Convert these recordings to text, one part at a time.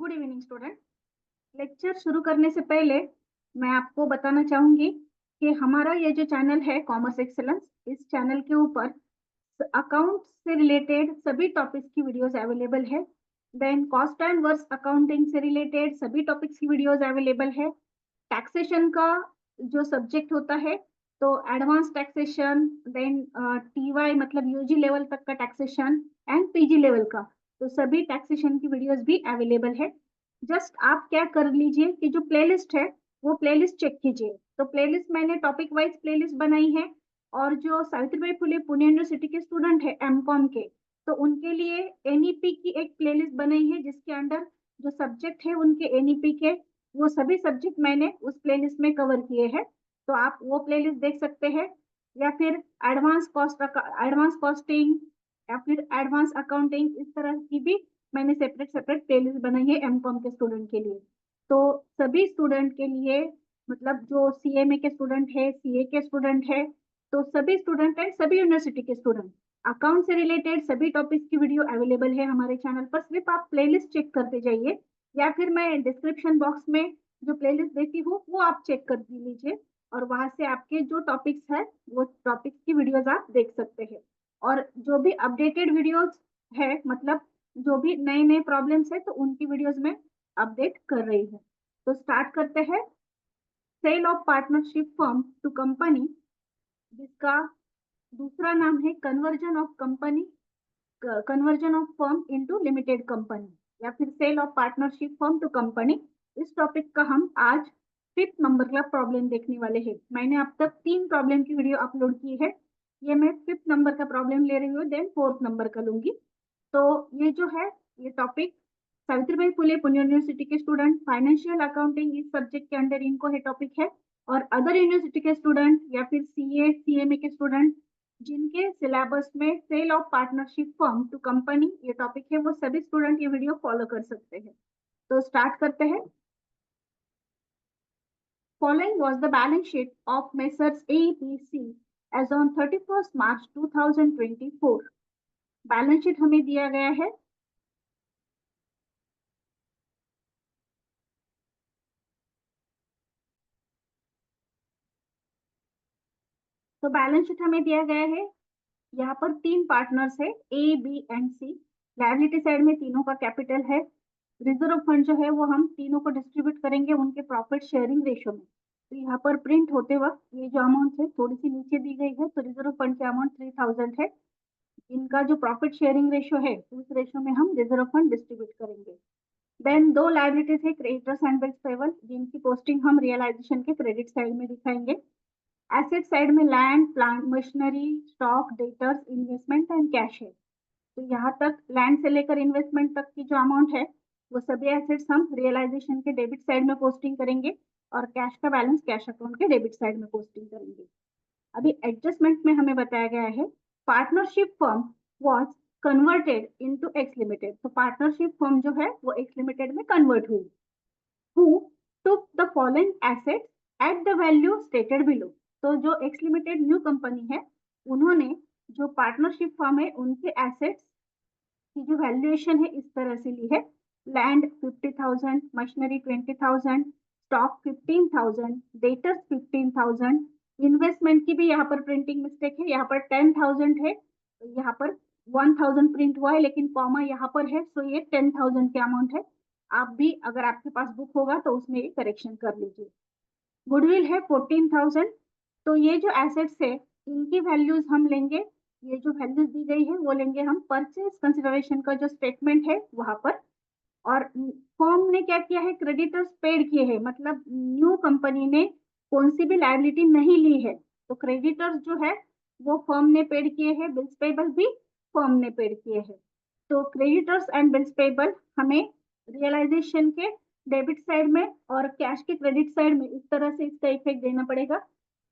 Good evening student. Lecture शुरू करने से पहले मैं आपको बताना चाहूंगी कि हमारा ये जो चैनल है कॉमर्स एक्सेलेंस, इस चैनल के ऊपर अकाउंट से रिलेटेड सभी टॉपिक्स की वीडियोस अवेलेबल है। Then cost and works accounting से रिलेटेड सभी टॉपिक्स की वीडियोस अवेलेबल है। टैक्सेशन का जो सब्जेक्ट होता है तो एडवांस टैक्सेशन, देन टीवाई मतलब यूजी लेवल तक का टैक्सेशन एंड पीजी लेवल का, तो सभी टैक्सेशन की वीडियोस भी अवेलेबल है। जस्ट आप क्या कर लीजिए कि जो प्लेलिस्ट है वो प्लेलिस्ट चेक कीजिए। तो प्लेलिस्ट मैंने टॉपिक वाइज प्लेलिस्ट बनाई है, और जो सावित्रीबाई फुले पुणे यूनिवर्सिटी के स्टूडेंट है एमकॉम के, तो उनके लिए एनईपी की एक प्लेलिस्ट बनाई है जिसके अंदर जो सब्जेक्ट है उनके एनईपी के वो सभी सब्जेक्ट मैंने उस प्लेलिस्ट में कवर किए हैं। तो आप वो प्लेलिस्ट देख सकते हैं, या फिर एडवांस कॉस्टिंग या फिर एडवांस अकाउंटिंग, इस तरह की भी मैंने सेपरेट सेपरेट प्लेलिस्ट बनाई है एमकॉम के स्टूडेंट के लिए। तो सभी स्टूडेंट के लिए, मतलब जो सीएमए के स्टूडेंट है, सीए के स्टूडेंट है, तो सभी स्टूडेंट एंड सभी यूनिवर्सिटी के स्टूडेंट, अकाउंट से रिलेटेड सभी टॉपिक्स की वीडियो अवेलेबल है हमारे चैनल पर। सिर्फ आप प्लेलिस्ट चेक करते जाइए, या फिर मैं डिस्क्रिप्शन बॉक्स में जो प्लेलिस्ट देती हूँ वो आप चेक कर लीजिए, और वहां से आपके जो टॉपिक्स है वो टॉपिक्स की वीडियोस आप देख सकते हैं। और जो भी अपडेटेड वीडियोस है, मतलब जो भी नए नए प्रॉब्लम्स है, तो उनकी वीडियोस में अपडेट कर रही हूँ। तो स्टार्ट करते हैं। Sale of partnership firm to company, जिसका दूसरा नाम है conversion of firm into limited company, या फिर sale of partnership firm to company. इस टॉपिक का हम आज 5th नंबर का प्रॉब्लम देखने वाले हैं। मैंने अब तक 3 प्रॉब्लम की वीडियो अपलोड की है, ये मैं 5th नंबर का प्रॉब्लम ले रही हूँ, देन 4th नंबर का लूंगी। तो ये जो है, ये टॉपिक सावित्रीबाई फुले पुणे यूनिवर्सिटी के स्टूडेंट, फाइनेंशियल अकाउंटिंग इस सब्जेक्ट के अंडर इनको है टॉपिक है, और अदर यूनिवर्सिटी के स्टूडेंट या फिर सीए सीएमए के स्टूडेंट जिनके सिलेबस में sale of partnership firm to company ये टॉपिक है, वो सभी स्टूडेंट ये वीडियो फॉलो कर सकते हैं। तो स्टार्ट करते हैं। Following was the balance sheet of Messrs ABC as on 31st March 2024। Balance sheet हमें दिया गया है। तो बैलेंस शीट हमें दिया गया है, यहाँ पर 3 पार्टनर्स है, A B and C. Liability side में तीनों का कैपिटल है। रिजर्व फंड जो है वो हम तीनों को डिस्ट्रीब्यूट करेंगे उनके प्रॉफिट शेयरिंग रेशियो में। तो यहाँ पर प्रिंट होते वक्त ये जो अमाउंट है थोड़ी सी नीचे दी गई है, तो रिजर्व फंड की अमाउंट 3000 है। इनका जो प्रॉफिट शेयरिंग रेशियो है उस रेशियो में हम रिजर्व फंड डिस्ट्रीब्यूट करेंगे। देन 2 लायबिलिटीज है, क्रेडिटर्स एंड बिल्स पेबल, जिनकी पोस्टिंग हम रियलाइजेशन के क्रेडिट साइड में दिखाएंगे। एसेट साइड में land, plant, machinery, stock, debtors, investment and cash है। तो यहाँ तक लैंड से लेकर इन्वेस्टमेंट तक की जो अमाउंट है वो सभी एसेट्स हम रियलाइजेशन के डेबिट साइड में पोस्टिंग करेंगे, और कैश का बैलेंस कैश अकाउंट के डेबिट साइड में पोस्टिंग करेंगे। अभी एडजस्टमेंट में हमें बताया गया है partnership firm was converted into x limited. तो पार्टनरशिप फर्म जो है वो एक्स लिमिटेड में कन्वर्ट हुई। Who took the following assets at the value stated below. तो जो एक्स लिमिटेड न्यू कंपनी है, उन्होंने जो पार्टनरशिप फर्म है उनके एसेट्स की जो वैल्यूएशन है इस तरह से ली है। Land 50,000, machinery 20,000, stock 15,000, debtors 15,000, investment की भी यहाँ पर प्रिंटिंग मिस्टेक है, यहाँ पर 10,000 है, तो यहाँ पर 1,000 प्रिंट हुआ है लेकिन कॉमा यहाँ पर है, तो ये 10,000 की अमाउंट है। आप भी अगर आपके पास बुक होगा तो उसमें ये करेक्शन कर लीजिए। गुडविल है 14,000। तो ये जो एसेट्स है इनकी वैल्यूज हम लेंगे, ये जो वैल्यूज दी गई है वो लेंगे हम परचेज कंसिडरेशन का जो स्टेटमेंट है वहां पर। और फर्म ने क्या किया है, क्रेडिटर्स पेड किए हैं, मतलब न्यू कंपनी ने कौन सी भी लायबिलिटी नहीं ली है, तो क्रेडिटर्स जो है वो फर्म ने पेड किए हैं, बिल्स पेबल भी फर्म ने पेड किए हैं। तो क्रेडिटर्स एंड बिल्स पेबल हमें रियलाइजेशन के डेबिट साइड में और कैश के क्रेडिट साइड में इस तरह से इसका इफेक्ट देना पड़ेगा।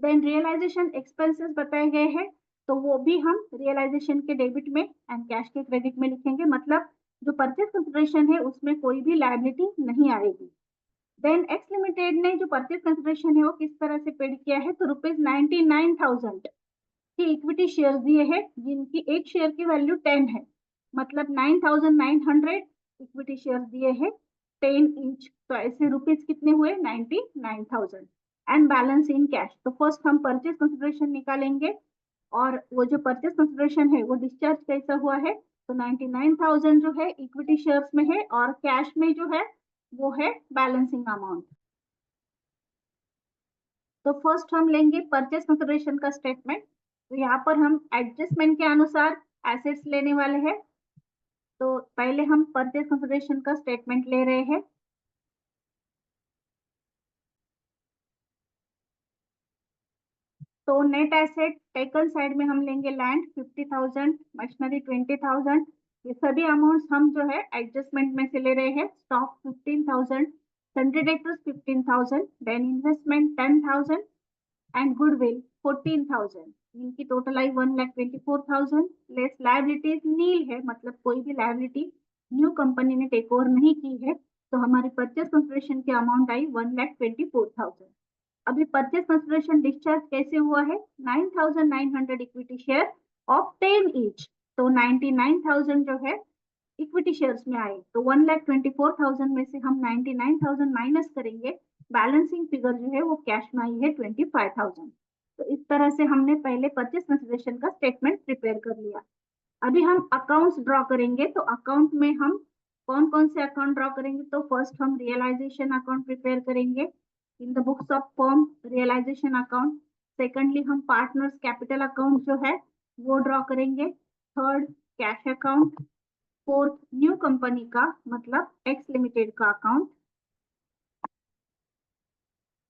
देन रियलाइजेशन एक्सपेंसेस बताए गए हैं, तो वो भी हम रियलाइजेशन के डेबिट में एंड कैश के क्रेडिट में लिखेंगे, मतलब जो परचेज कंसिडरेशन है उसमें कोई भी लायबिलिटी नहीं आएगी। देन एक्स लिमिटेड ने जो परचेज कंसिडरेशन है वो किस तरह से पेड किया है, तो ₹99,000 की इक्विटी शेयर दिए हैं, जिनकी एक शेयर की वैल्यू 10 है, मतलब 9,900 इक्विटी शेयर दिए हैं। 10 इंच, तो ऐसे रुपीज कितने हुए 99,000 एंड बैलेंस इन कैश। तो फर्स्ट हम परचेज कंसिडरेशन निकालेंगे और वो जो परचेज कंसिडरेशन है वो डिस्चार्ज कैसा हुआ है, तो 99,000 जो है इक्विटी शेयर्स में है और कैश में जो है वो है बैलेंसिंग अमाउंट। तो फर्स्ट हम लेंगे परचेज कंसिडरेशन का स्टेटमेंट। तो यहाँ पर हम एडजस्टमेंट के अनुसार एसेट्स लेने वाले हैं। तो पहले हम परचेज कंसिडरेशन का स्टेटमेंट ले रहे हैं। तो नेट एसेट टेकन साइड में हम लेंगे लैंड 50,000, मशीनरी 20,000। ये सभी अमाउंट्स हम जो है एडजस्टमेंट में से ले रहे हैं। Stock 15,000, sundry debtors 15,000, then investment 10,000 and goodwill 14,000। इनकी टोटल आई 1,24,000। लेस लायबिलिटीज नील है, मतलब कोई भी लायबिलिटी न्यू कंपनी ने टेक ओवर नहीं की है। तो हमारी परचेज कंसिडरेशन की अमाउंट आई 1,24,000। अभी परचेज कंसिडरेशन डिस्चार्ज कैसे हुआ है, 9,900 इक्विटी शेयर ऑफ 10 ईच। तो 99,000 जो है इक्विटी शेयर्स में आए, तो 1,24,000 में से हम 99,000 माइनस करेंगे, बैलेंसिंग फिगर जो है वो कैश में आई है 25,000। तो इस तरह से हमने पहले परचेज कंसिडरेशन का स्टेटमेंट प्रिपेयर कर लिया। अभी हम अकाउंट्स ड्रॉ करेंगे। तो अकाउंट में हम कौन कौन से अकाउंट ड्रॉ करेंगे, तो फर्स्ट हम रियलाइजेशन अकाउंट प्रिपेयर करेंगे in the books of firm, realisation account. Secondly हम पार्टनर्स कैपिटल अकाउंट जो है वो ड्रॉ करेंगे। Third cash account. Fourth new company का मतलब एक्स लिमिटेड का अकाउंट।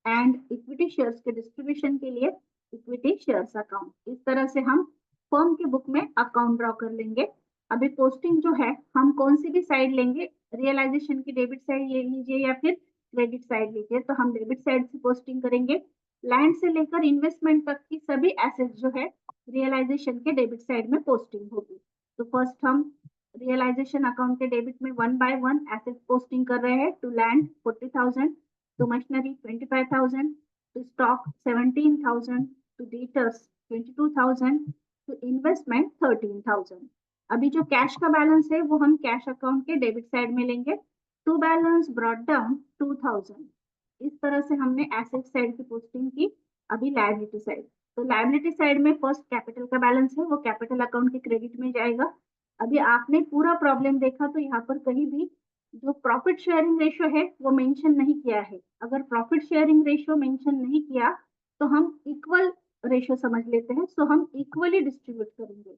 एंड इक्विटी शेयर्स के डिस्ट्रीब्यूशन के लिए इक्विटी शेयर्स अकाउंट। इस तरह से हम फर्म के बुक में अकाउंट ड्रॉ कर लेंगे। अभी पोस्टिंग जो है हम कौन सी भी साइड लेंगे, रियलाइजेशन की डेबिट साइड ले लीजिए या फिर क्रेडिट साइड लीजिए। तो हम डेबिट साइड से पोस्टिंग करेंगे। लैंड से लेकर इन्वेस्टमेंट तक की सभी एसेट्स जो है रियलाइजेशन के डेबिट साइड में पोस्टिंग होगी। तो फर्स्ट हम रियलाइजेशन अकाउंट के डेबिट में one by one asset posting कर रहे हैं। To land 40,000, to machinery 25,000, to stock 17,000, to debtors 22,000, to investment 13,000। अभी जो कैश का बैलेंस है वो हम कैश अकाउंट के डेबिट साइड में लेंगे। To balance brought down 2,000। इस तरह से हमने एसेट साइड की पोस्टिंग की। अभी लायबिलिटी साइड। तो लायबिलिटी साइड में फर्स्ट कैपिटल का बैलेंस है वो कैपिटल अकाउंट के क्रेडिट में जाएगा। अभी आपने पूरा प्रॉब्लम देखा तो यहाँ पर कहीं भी जो प्रॉफिट शेयरिंग रेशियो है वो मेंशन नहीं किया है। अगर प्रॉफिट शेयरिंग रेशियो मेंशन नहीं किया तो हम इक्वल रेशियो समझ लेते हैं, सो हम इक्वली डिस्ट्रीब्यूट करेंगे।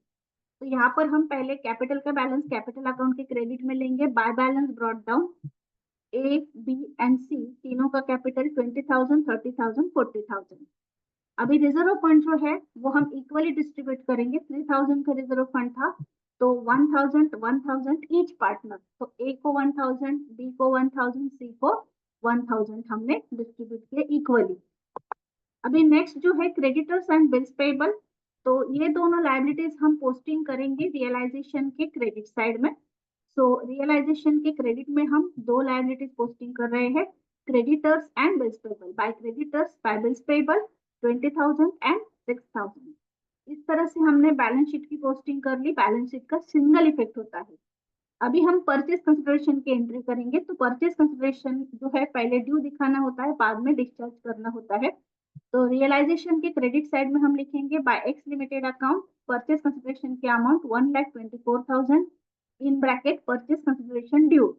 तो यहाँ पर हम पहले कैपिटल का बैलेंस कैपिटल अकाउंट के क्रेडिट में लेंगे by balance brought down. A B and C तीनों का कैपिटल 20,000, 30,000, 40,000। अभी रिजर्व फंड जो है वो हम इक्वली डिस्ट्रीब्यूट करेंगे। 3,000 का रिजर्व फंड था, तो 1,000 1,000 ईच पार्टनर। तो ए को 1,000, बी को 1,000, सी को 1,000 हमने डिस्ट्रीब्यूट किए इक्वली। अभी नेक्स्ट जो है क्रेडिटर्स एंड बिल्स पेबल। तो ये दोनों लायबिलिटीज हम पोस्टिंग करेंगे रियलाइजेशन के क्रेडिट साइड में। सो रियलाइजेशन के क्रेडिट में हम दो लायबिलिटीज पोस्टिंग कर रहे हैं, creditors and bills payable. By creditors by bills payable 20,000 and 6,000। इस तरह से हमने बैलेंस शीट की पोस्टिंग कर ली। बैलेंस शीट का सिंगल इफेक्ट होता है। अभी हम परचेज कंसिडरेशन की एंट्री करेंगे। तो परचेज कंसिडरेशन जो है पहले ड्यू दिखाना होता है, बाद में डिस्चार्ज करना होता है। तो रियलाइजेशन के क्रेडिट साइड में हम लिखेंगे by X limited account purchase consideration की amount 1,24,000 in bracket purchase consideration due.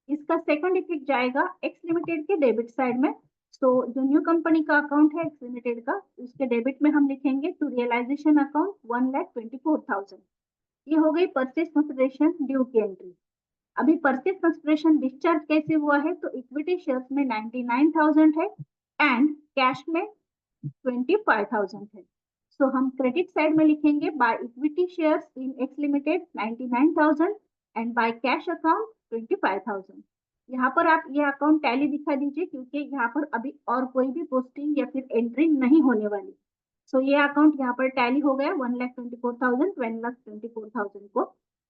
इसका सेकंड इफेक्ट जाएगा एक्स लिमिटेड के डेबिट साइड में। तो जो न्यू कंपनी का अकाउंट है एक्स लिमिटेड का, उसके डेबिट में हम लिखेंगे टू रियलाइजेशन अकाउंट 1,24,000। ये हो गई परचेज कंसिडरेशन ड्यू की एंट्री। अभी परचेज कंसिडरेशन डिस्चार्ज कैसे हुआ है, तो इक्विटी शेयर्स में 99,000 है एंड कैश में 25,000 है। सो हम क्रेडिट साइड में लिखेंगे by equity shares in x limited 99,000 and by cash account 25,000। यहाँ पर आप ये अकाउंट टैली दिखा दीजिए क्योंकि यहाँ पर अभी और कोई भी पोस्टिंग या फिर एंट्री नहीं होने वाली। सो ये अकाउंट यहाँ पर टैली हो गया 1,24,000, 1,24,000 को।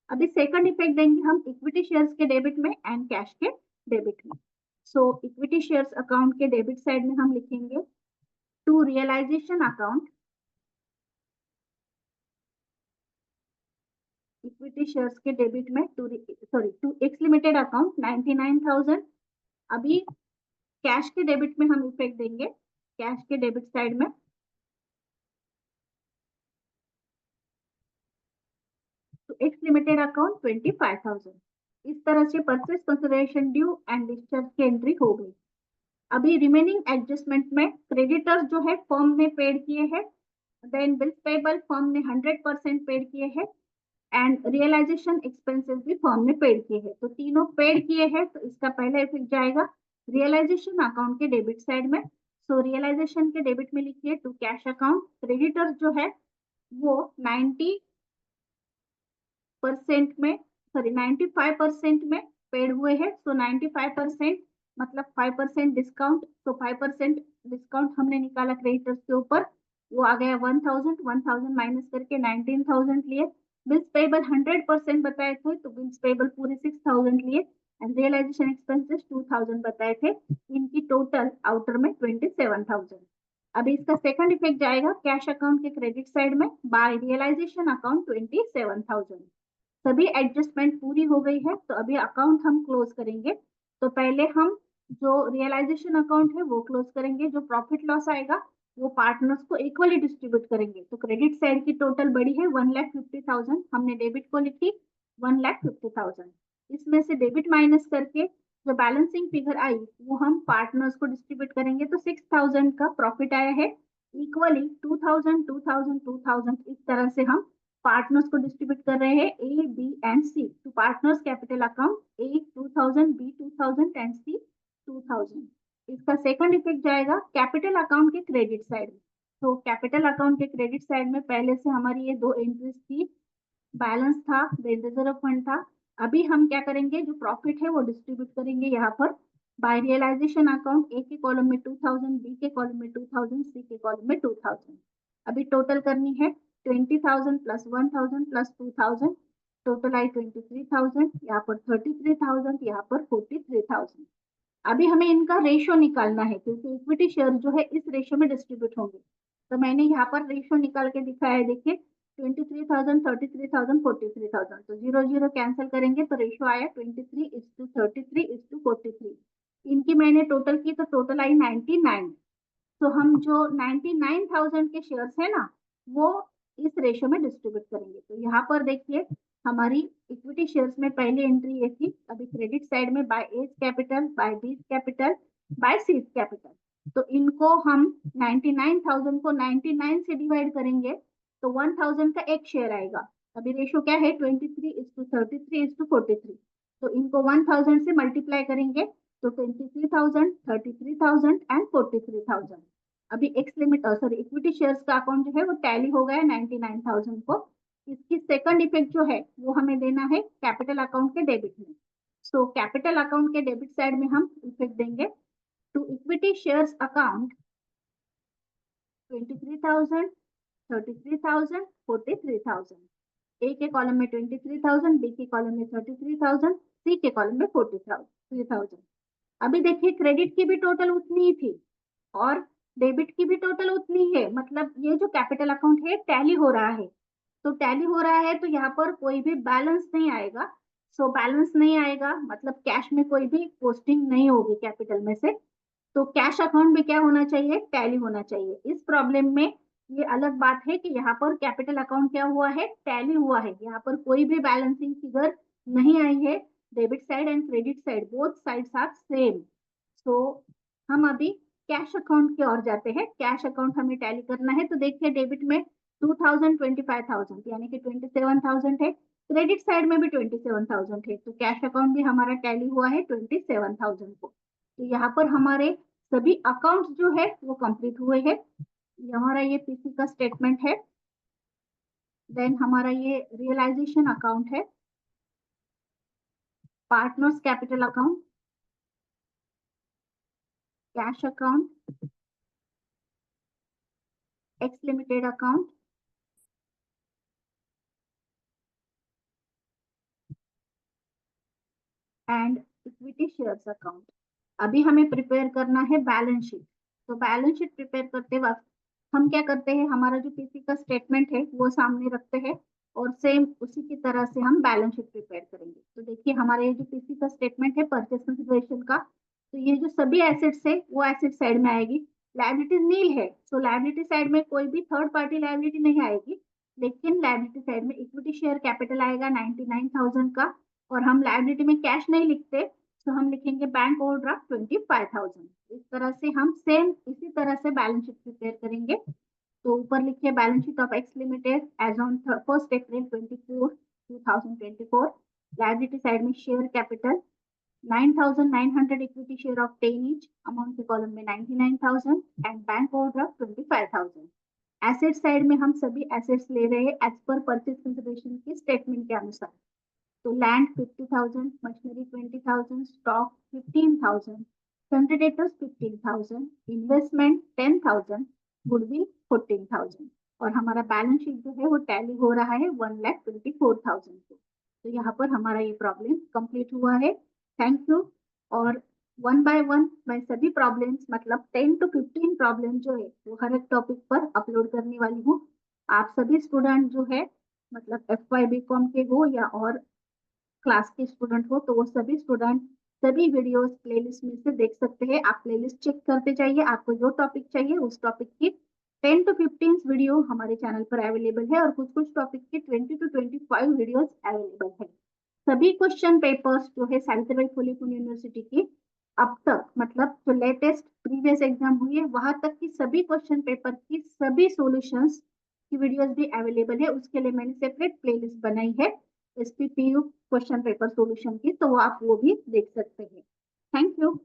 अभी सेकंड इफेक्ट देंगे हम इक्विटी शेयर्स के डेबिट में एंड कैश के डेबिट में। सो इक्विटी शेयर्स अकाउंट के डेबिट साइड में हम लिखेंगे to realisation account equity shares के डेबिट में टू एक्स लिमिटेड अकाउंट 99,000। अभी कैश के डेबिट में हम इफेक्ट देंगे, कैश के डेबिट साइड में टू एक्स लिमिटेड अकाउंट 25,000। इस तरह से purchase consideration due and discharge की एंट्री हो गई। अभी रिमेनिंग एडजस्टमेंट में क्रेडिटर्स जो है फर्म ने पेड किए हैं, देन बिल्स पेबल फर्म ने 100% पेड किए हैं, एंड रियलाइजेशन एक्सपेंसेस भी फर्म ने पेड किए हैं। तो तीनों पेड किए हैं, तो इसका पहला इफेक्ट जाएगा रियलाइजेशन अकाउंट के डेबिट साइड में। सो रियलाइजेशन के डेबिट में लिखिए टू कैश अकाउंट, क्रेडिटर्स जो है वो 90% में, 95% में पेड हुए हैं। सो 95% मतलब 5% डिस्काउंट, तो 5% डिस्काउंट हमने निकाला क्रेडिटर्स के ऊपर, वो आ गया 1,000 माइनस करके 19,000 लिए। बिल्स पेबल 100% बताए थे, तो बिल्स पेबल पूरे 6,000 लिए, एंड रियलाइजेशन एक्सपेंसेस 2,000 बताए थे। इनकी टोटल आउटर में 27,000। अभी इसका सेकंड इफेक्ट जाएगा कैश अकाउंट के क्रेडिट साइड में बाय रियलाइजेशन अकाउंट 27,000। सभी एडजस्टमेंट पूरी हो गई है, तो अभी अकाउंट हम क्लोज करेंगे। तो पहले हम जो रियलाइजेशन अकाउंट है वो क्लोज करेंगे, जो प्रॉफिट लॉस आएगा वो पार्टनर्स को इक्वली डिस्ट्रीब्यूट करेंगे। तो क्रेडिट साइड की टोटल बड़ी है 1,50,000, हमने डेबिट को लिखी 1,50,000। इसमें से डेबिट माइनस करके जो बैलेंसिंग फिगर आई वो हम पार्टनर्स को डिस्ट्रीब्यूट करेंगे। तो 6,000 का प्रॉफिट आया है, इक्वली 2,000 2,000 2,000 इस तरह से हम पार्टनर्स को डिस्ट्रीब्यूट कर रहे हैं A B and C. To partners capital account A 2,000, B 2,000 and C 2,000। इसका सेकंड इफेक्ट जाएगा कैपिटल अकाउंट के क्रेडिट साइड में। तो कैपिटल अकाउंट के क्रेडिट साइड में पहले से हमारी ये दो एंट्रीज थी, बैलेंस था, देन रिजर्व फंड था। अभी हम क्या करेंगे, जो प्रॉफिट है वो डिस्ट्रीब्यूट करेंगे यहाँ पर बाय रियलाइजेशन अकाउंट, ए के कॉलम में 2,000, बी के कॉलम में 2,000, सी के कॉलम में 2,000। अभी टोटल करनी है 20,000 प्लस 1,000 प्लस 2,000, टोटल आई 23,000, यहाँ पर 33,000, यहाँ पर 43,000। अभी हमें इनका रेशो निकालना है, क्योंकि इक्विटी शेयर जो है इस रेशो में डिस्ट्रीब्यूट होंगे। तो मैंने यहाँ पर रेशो निकाल के दिखाया है, देखिए 23,000, 33,000, 43,000। तो 0 0 कैंसिल करेंगे तो रेशो आया 23:33:43। इनकी मैंने टोटल की तो टोटल आई 99। तो हम जो 99,000 के शेयर्स है ना वो इस रेशो में डिस्ट्रीब्यूट करेंगे। तो यहाँ पर देखिए हमारी इक्विटी शेयर्स में पहली एंट्री ये थी। अभी क्रेडिट साइड में by A's capital, by B capital, by C capital. तो इनको हम 99,000 को 99 से डिवाइड करेंगे तो 1,000 का एक शेयर आएगा। अभी रेशो क्या है 23:33:43। तो इनको 1,000 से मल्टीप्लाई करेंगे तो 23,000, 33,000 एंड 43,000। अभी x limit sorry equity shares का अकाउंट जो है वो टैली हो गया 99,000 को। इसकी सेकंड इफेक्ट जो है वो हमें देना है कैपिटल अकाउंट के डेबिट में। सो कैपिटल अकाउंट के डेबिट साइड में हम इफेक्ट देंगे टू इक्विटी शेयर्स अकाउंट 23,000, 33,000, 43,000। ए के कॉलम में 23,000, बी के कॉलम में 33,000, सी के कॉलम में 43,000। अभी देखिए क्रेडिट की भी टोटल उतनी ही थी और डेबिट की भी टोटल उतनी है, मतलब ये जो कैपिटल अकाउंट है टैली हो रहा है। तो टैली हो रहा है तो यहाँ पर कोई भी बैलेंस नहीं आएगा। सो बैलेंस नहीं आएगा मतलब कैश में कोई भी पोस्टिंग नहीं होगी कैपिटल में से। तो कैश अकाउंट में क्या होना चाहिए, टैली होना चाहिए। इस प्रॉब्लम में ये अलग बात है कि यहाँ पर कैपिटल अकाउंट क्या हुआ है, टैली हुआ है। यहाँ पर कोई भी बैलेंसिंग फिगर नहीं आई है। Debit side and credit side both sides are same. So हम अभी कैश अकाउंट की ओर जाते हैं। कैश अकाउंट हमें टैली करना है। तो देखिए डेबिट में 2,000, 25,000 यानी कि 27,000 है, क्रेडिट साइड में भी 27,000 है। तो कैश अकाउंट भी हमारा टैली हुआ है 27,000 को। तो यहाँ पर हमारे सभी अकाउंट्स जो है वो कंप्लीट हुए हैं। हमारा ये पीसी का स्टेटमेंट है, देन हमारा ये रियलाइजेशन अकाउंट है, partners capital account, cash account, x limited account, and equity shares account. अभी हमें प्रिपेयर करना है बैलेंस शीट। तो बैलेंस शीट प्रिपेयर करते वक्त हम क्या करते हैं, हमारा जो पीसी का स्टेटमेंट है वो सामने रखते हैं। और सेम उसी की तरह से हम बैलेंस शीट प्रिपेयर करेंगे। तो देखिए हमारे ये जो पीसी का स्टेटमेंट है परचेस कंसिडरेशन का, तो ये जो सभी एसेट्स है वो एसेट साइड में आएगी। लायबिलिटीज नील है, तो लायबिलिटी साइड में कोई भी थर्ड पार्टी लायबिलिटी नहीं आएगी, लेकिन लायबिलिटी साइड में इक्विटी शेयर कैपिटल आएगा 99,000 का। और हम लायबिलिटी में कैश नहीं लिखते, तो हम लिखेंगे बैंक ओवरड्राफ्ट 25,000। इस तरह से हम सेम इसी तरह से बैलेंस शीट प्रिपेयर करेंगे। तो ऊपर लिखिए balance sheet of X limited as on 1 April 2024। Liability side में share capital 9,900, equity share of 10 each, amount के कॉलम में 99,000 and bank overdraft 25,000। Asset side में हम सभी एसेट्स ले रहे हैं एज पर परचेज कंसिडरेशन के स्टेटमेंट के अनुसार। तो land 50,000, machinery 20,000, stock 15,000, कंट्रीडेटर्स 15,000, investment 10,000, goodwill 14,000। और हमारा बैलेंस शीट जो है वो टैली हो रहा है 1,24,000 को। तो यहाँ पर हमारा ये प्रॉब्लम कंप्लीट हुआ है। Thank you. और वन बाय वन मैं सभी प्रॉब्लम्स मतलब 10 to 15 प्रॉब्लम जो है वो हर एक टॉपिक पर अपलोड करने वाली हूँ। आप सभी स्टूडेंट जो है मतलब FY BCom के हो या और क्लास के स्टूडेंट हो, तो वो सभी स्टूडेंट सभी वीडियोस प्लेलिस्ट में से देख सकते हैं। आप प्लेलिस्ट चेक करते जाइए, आपको जो टॉपिक चाहिए उस टॉपिक की 10 to 15 वीडियो हमारे चैनल पर अवेलेबल है और कुछ कुछ टॉपिक की 20 to 25 वीडियोस अवेलेबल है। सभी क्वेश्चन पेपर्स जो है सावित्रीबाई फुले पुणे यूनिवर्सिटी की अब तक मतलब जो लेटेस्ट प्रीवियस एग्जाम हुई है वहां तक की सभी क्वेश्चन पेपर की सभी सॉल्यूशंस की वीडियोस भी अवेलेबल है। उसके लिए मैंने सेपरेट प्लेलिस्ट बनाई है SPPU क्वेश्चन पेपर सॉल्यूशन की, तो आप वो भी देख सकते हैं। Thank you.